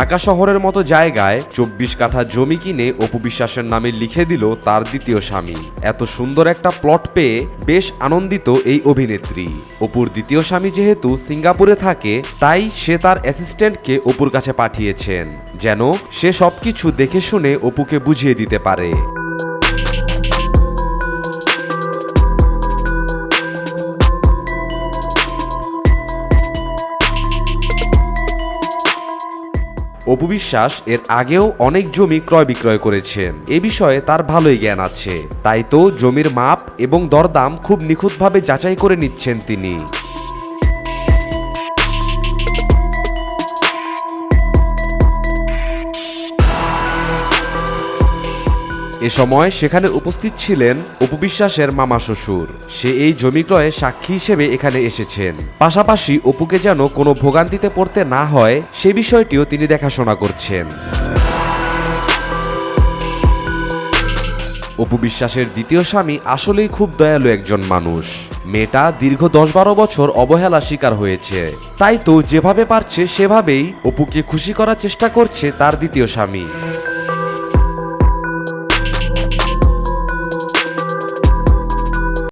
ঢাকা শহরের মতো জায়গায় 24 কাঠা জমি কিনে অপু বিশ্বাসের নামে লিখে দিল তার দ্বিতীয় স্বামী। এত সুন্দর একটা প্লট পেয়ে বেশ আনন্দিত এই অভিনেত্রী। অপুর দ্বিতীয় স্বামী যেহেতু সিঙ্গাপুরে থাকে, তাই সে তার অ্যাসিস্ট্যান্টকে অপুর কাছে পাঠিয়েছেন, যেন সে সবকিছু দেখে শুনে অপুকে বুঝিয়ে দিতে পারে। অপু বিশ্বাস এর আগেও অনেক জমি ক্রয় বিক্রয় করেছেন, এ বিষয়ে তার ভালোই জ্ঞান আছে। তাই তো জমির মাপ এবং দরদাম খুব নিখুঁতভাবে যাচাই করে নিচ্ছেন তিনি। এ সময় সেখানে উপস্থিত ছিলেন অপু বিশ্বাসের মামা শ্বশুর। সে এই জমি ক্রয়ে সাক্ষী হিসেবে এখানে এসেছেন। পাশাপাশি অপুকে যেন কোনো ভোগান্তিতে পড়তে না হয় সে বিষয়টিও তিনি দেখাশোনা করছেন। অপু বিশ্বাসের দ্বিতীয় স্বামী আসলেই খুব দয়ালু একজন মানুষ। মেয়েটা দীর্ঘ 10-12 বছর অবহেলার শিকার হয়েছে, তাই তো যেভাবে পারছে সেভাবেই অপুকে খুশি করার চেষ্টা করছে তার দ্বিতীয় স্বামী।